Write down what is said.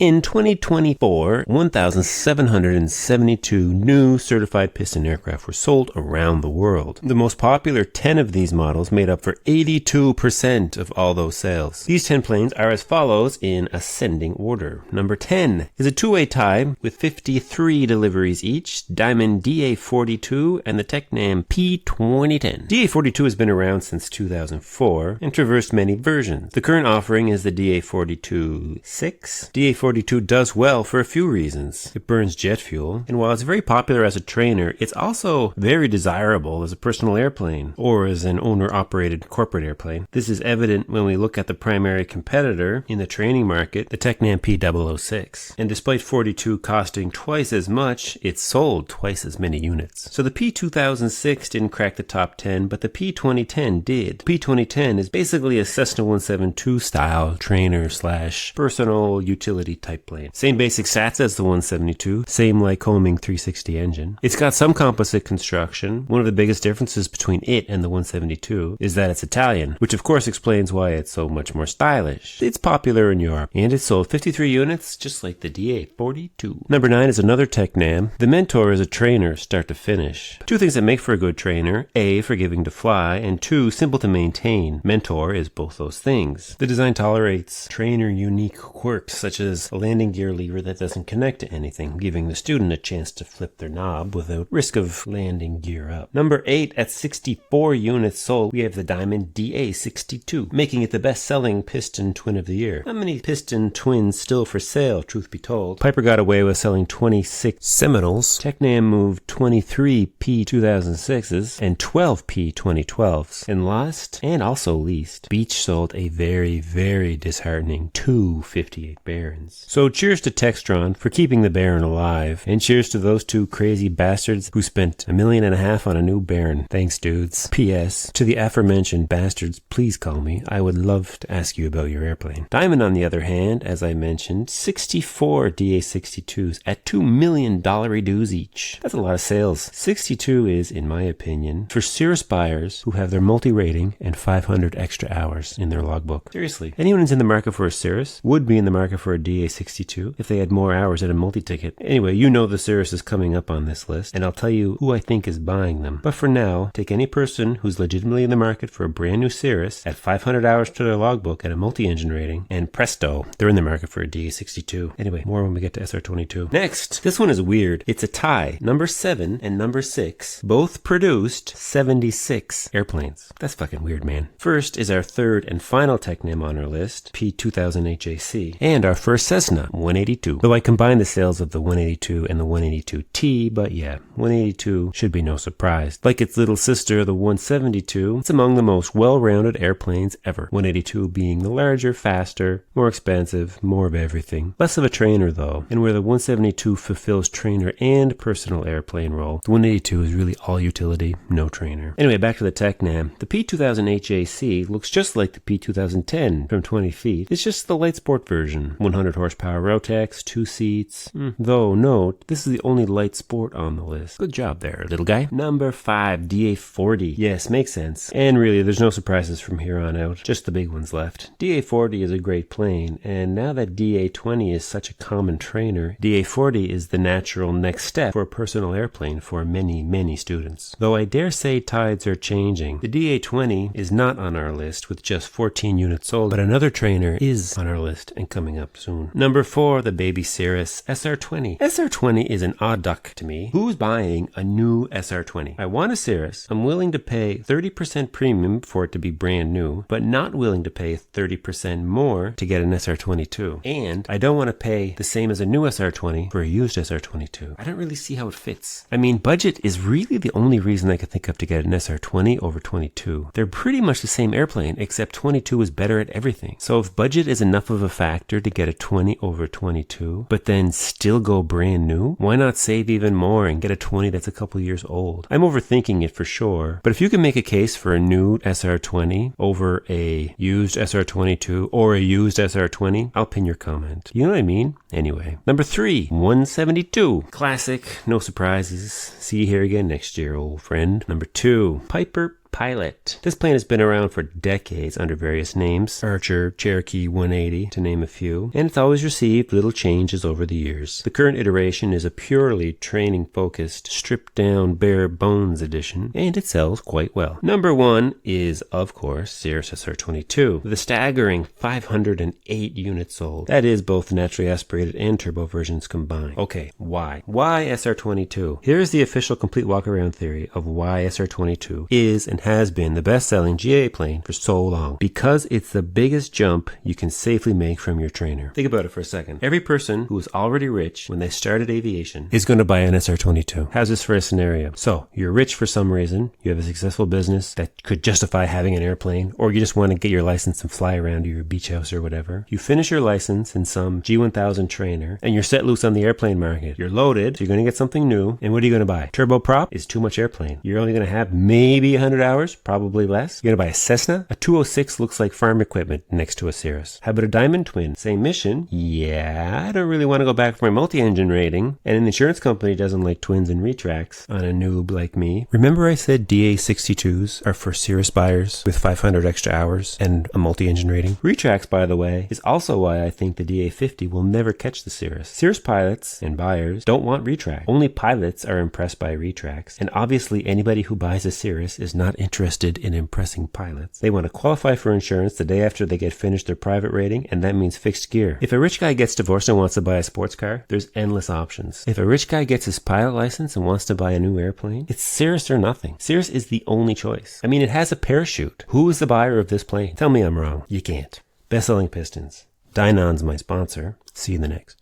In 2024, 1,772 new certified piston aircraft were sold around the world. The most popular 10 of these models made up for 82% of all those sales. These 10 planes are as follows in ascending order. Number 10 is a two-way tie with 53 deliveries each, Diamond DA42 and the Tecnam P2010. DA42 has been around since 2004 and traversed many versions. The current offering is the DA42-6. DA42 does well for a few reasons. It burns jet fuel, and while it's very popular as a trainer, it's also very desirable as a personal airplane or as an owner-operated corporate airplane. This is evident when we look at the primary competitor in the training market, the Tecnam P006. And despite 42 costing twice as much, it sold twice as many units. So the P2006 didn't crack the top 10, but the P2010 did. The P2010 is basically a Cessna 172 style trainer / personal utility type plane. Same basic sats as the 172, same Lycoming 360 engine. It's got some composite construction. One of the biggest differences between it and the 172 is that it's Italian, which of course explains why it's so much more stylish. It's popular in Europe, and it sold 53 units just like the DA42. Number 9 is another Tecnam. The Mentor is a trainer start to finish. Two things that make for a good trainer: A, forgiving to fly, and 2, simple to maintain. Mentor is both those things. The design tolerates trainer unique quirks such as a landing gear lever that doesn't connect to anything, giving the student a chance to flip their knob without risk of landing gear up. Number 8, at 64 units sold, we have the Diamond DA62, making it the best-selling piston twin of the year. Not many piston twins still for sale, truth be told. Piper got away with selling 26 Seminoles. Tecnam moved 23 P2006s and 12 P2012s. And last, and also least, Beech sold a very, very disheartening 258 Barons. So cheers to Textron for keeping the Baron alive, and cheers to those two crazy bastards who spent $1.5 million on a new Baron. Thanks, dudes. P.S. To the aforementioned bastards, please call me. I would love to ask you about your airplane. Diamond, on the other hand, as I mentioned, 64 DA62s at $2 million dues each. That's a lot of sales. 62 is, in my opinion, for Cirrus buyers who have their multi-rating and 500 extra hours in their logbook. Seriously, anyone who's in the market for a Cirrus would be in the market for a DA62 if they had more hours at a multi-ticket. Anyway, you know the Cirrus is coming up on this list, and I'll tell you who I think is buying them. But for now, take any person who's legitimately in the market for a brand new Cirrus at 500 hours to their logbook at a multi-engine rating, and presto, they're in the market for a DA62. Anyway, more when we get to SR22. Next, this one is weird. It's a tie. Number 7 and number 6 both produced 76 airplanes. That's fucking weird, man. First is our third and final Tecnam on our list, P2000 HAC, and our first Cessna 182. Though I combined the sales of the 182 and the 182T, but yeah, 182 should be no surprise. Like its little sister, the 172, it's among the most well-rounded airplanes ever. 182 being the larger, faster, more expensive, more of everything. Less of a trainer though, and where the 172 fulfills trainer and personal airplane role, the 182 is really all utility, no trainer. Anyway, back to the Tecnam. The P2000 HAC looks just like the P2010 from 20 feet. It's just the light sport version. 100 horsepower Rotax, 2 seats. Though, note, this is the only light sport on the list. Good job there, little guy. Number 5, DA40. Yes, makes sense. And really, there's no surprises from here on out. Just the big ones left. DA40 is a great plane, and now that DA20 is such a common trainer, DA40 is the natural next step for a personal airplane for many, many students. Though I dare say tides are changing. The DA20 is not on our list with just 14 units sold, but another trainer is on our list and coming up soon. Number 4, the baby Cirrus SR20. SR20 is an odd duck to me. Who's buying a new SR20? I want a Cirrus. I'm willing to pay 30% premium for it to be brand new, but not willing to pay 30% more to get an SR22. And I don't want to pay the same as a new SR20 for a used SR22. I don't really see how it fits. I mean, budget is really the only reason I could think of to get an SR20 over 22. They're pretty much the same airplane, except 22 is better at everything. So if budget is enough of a factor to get a 20 over 22, but then still go brand new, why not save even more and get a 20 that's a couple years old? I'm overthinking it for sure, but if you can make a case for a new SR20 over a used SR22 or a used SR20, I'll pin your comment. You know what I mean? Anyway, number 3, 172. Classic, no surprises. See you here again next year, old friend. Number 2, Piper Pilot. This plane has been around for decades under various names, Archer, Cherokee 180, to name a few, and it's always received little changes over the years. The current iteration is a purely training-focused, stripped-down, bare-bones edition, and it sells quite well. Number 1 is, of course, Cirrus SR22, with a staggering 508 units sold. That is both naturally aspirated and turbo versions combined. Okay, why? Why SR22? Here's the official complete walk-around theory of why SR22 is and has been the best-selling GA plane for so long. Because it's the biggest jump you can safely make from your trainer. Think about it for a second. Every person who was already rich when they started aviation is going to buy an SR22. How's this for a scenario? So, you're rich for some reason, you have a successful business that could justify having an airplane, or you just want to get your license and fly around to your beach house or whatever. You finish your license in some G1000 trainer, and you're set loose on the airplane market. You're loaded, so you're going to get something new, and what are you going to buy? Turboprop is too much airplane. You're only going to have maybe 100 hours, probably less. You're going to buy a Cessna? A 206 looks like farm equipment next to a Cirrus. How about a Diamond Twin? Same mission? Yeah, I don't really want to go back for my multi-engine rating, and an insurance company doesn't like twins and retracts on a noob like me. Remember I said DA62s are for Cirrus buyers with 500 extra hours and a multi-engine rating? Retracts, by the way, is also why I think the DA50 will never catch the Cirrus. Cirrus pilots and buyers don't want retract. Only pilots are impressed by retracts, and obviously anybody who buys a Cirrus is not interested in impressing pilots. They want to qualify for insurance the day after they get finished their private rating, and that means fixed gear. If a rich guy gets divorced and wants to buy a sports car, there's endless options. If a rich guy gets his pilot license and wants to buy a new airplane, it's Cirrus or nothing. Cirrus is the only choice. I mean, it has a parachute. Who is the buyer of this plane? Tell me I'm wrong. You can't. Best-selling Pistons. Dynon's my sponsor. See you in the next.